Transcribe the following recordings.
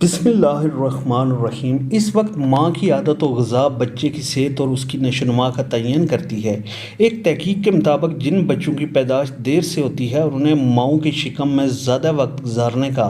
बिस्मिल्लाहिर्रहमानिर्रहीम। इस वक्त माँ की आदत व ग़िज़ा बच्चे की सेहत और उसकी नशोनुमा का तयन करती है। एक तहकीक के मुताबिक जिन बच्चों की पैदाइश देर से होती है और उन्हें माँओं की शिकम में ज़्यादा वक्त गुजारने का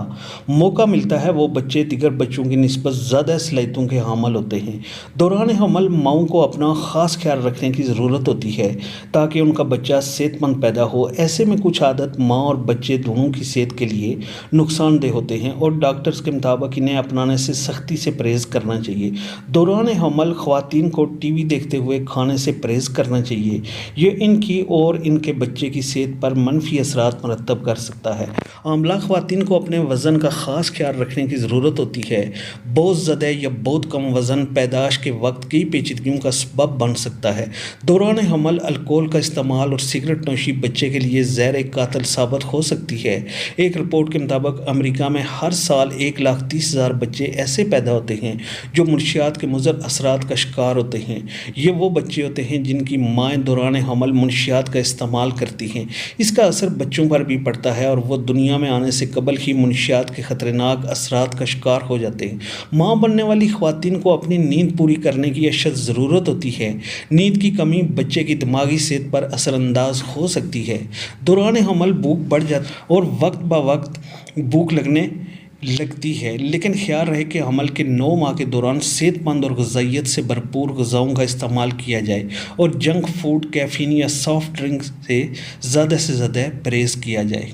मौका मिलता है, वो बच्चे दीगर बच्चों की निस्बत ज़्यादा सलाहियतों के हामिल होते हैं। दौरान हमल माँओं को अपना ख़ास ख्याल रखने की ज़रूरत होती है ताकि उनका बच्चा सेहतमंद पैदा हो। ऐसे में कुछ आदत माँ और बच्चे दोनों की सेहत के लिए नुकसानदेह होते हैं और डॉक्टर्स के मुताबिक इन्हें अपनाने से सख्ती से परहेज़ करना चाहिए। दौरान हमल ख़वातीन को टीवी देखते हुए खाने से परहेज़ करना चाहिए। ये इनकी और इनके बच्चे की सेहत पर मनफी असरात मरतब कर सकता है। आमला ख़वातीन को अपने वज़न का ख़ास ख्याल रखने की ज़रूरत होती है। बहुत ज़्यादा या बहुत कम वज़न पैदाइश के वक्त कई पेचीदगियों का सबब बन सकता है। दौरान हमल अल्कोहल का इस्तेमाल और सिगरेट नोशी बच्चे के लिए ज़हर कातिल साबित हो सकती है। एक रिपोर्ट के मुताबिक अमेरिका में हर साल 1,30,000 बच्चे ऐसे पैदा होते हैं जो मुनशियात के मुज़र असरात का शिकार होते हैं। ये वो बच्चे होते हैं जिनकी माएँ दौरान हमल मुनशियात का इस्तेमाल करती हैं। इसका असर बच्चों पर भी पड़ता है और वो दुनिया में आने से कबल ही मुनशियात के ख़तरनाक असरात का शिकार हो जाते हैं। माँ बनने वाली ख़वातीन को अपनी नींद पूरी करने की अशद ज़रूरत होती है। नींद की कमी बच्चे की दिमागी सेहत पर असरअंदाज हो सकती है। दौरान हमल भूख बढ़ जाती और वक्त ब वक्त भूख लगती है, लेकिन ख्याल रहे कि हमल के 9 माह के दौरान सेहतमंद और ग़िज़ाइयत से भरपूर ग़िज़ाओं का इस्तेमाल किया जाए और जंक फूड, कैफ़ीन या सॉफ्ट ड्रिंक से ज़्यादा परहेज़ किया जाए।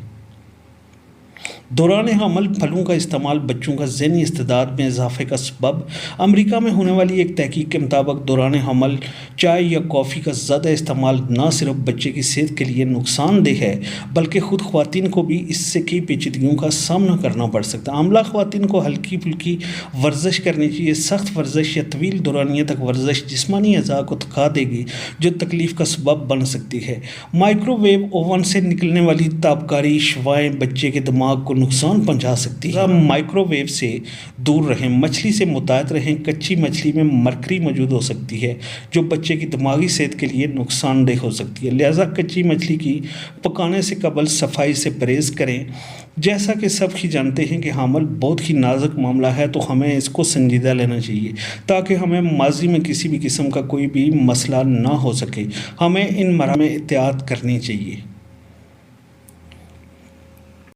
दौरान हमल फलों का इस्तेमाल बच्चों का ज़हनी इस्तेदाद में इजाफे का सबब। अमेरिका में होने वाली एक तहकीक के मुताबिक दौरान हमल चाय या कॉफ़ी का ज़्यादा इस्तेमाल न सिर्फ बच्चे की सेहत के लिए नुकसानदेह है बल्कि ख़ुद ख़वातीन को भी इससे कई पेचीदगियों का सामना करना पड़ सकता है। आमला ख़वातीन को हल्की फुल्की वर्जिश करनी चाहिए। सख्त वर्जिश या तवील दौरानिया तक वर्जिश जिस्मानी अज़ा को थका देगी जो तकलीफ़ का सबब बन सकती है। माइक्रोवेव ओवन से निकलने वाली ताबकारी शुआएँ बच्चे के दिमाग को नुकसान पहुंचा सकती है। माइक्रोवेव से दूर रहें। मछली से मुताबिक रहें। कच्ची मछली में मरकरी मौजूद हो सकती है जो बच्चे की दिमागी सेहत के लिए नुकसानदेह हो सकती है। लिहाजा कच्ची मछली की पकाने से कबल सफाई से परहेज़ करें। जैसा कि सब ही जानते हैं कि हमल बहुत ही नाजुक मामला है, तो हमें इसको संजीदा लेना चाहिए ताकि हमें माजी में किसी भी किस्म का कोई भी मसला ना हो सके। हमें इन मरहलों में एहतियात करनी चाहिए।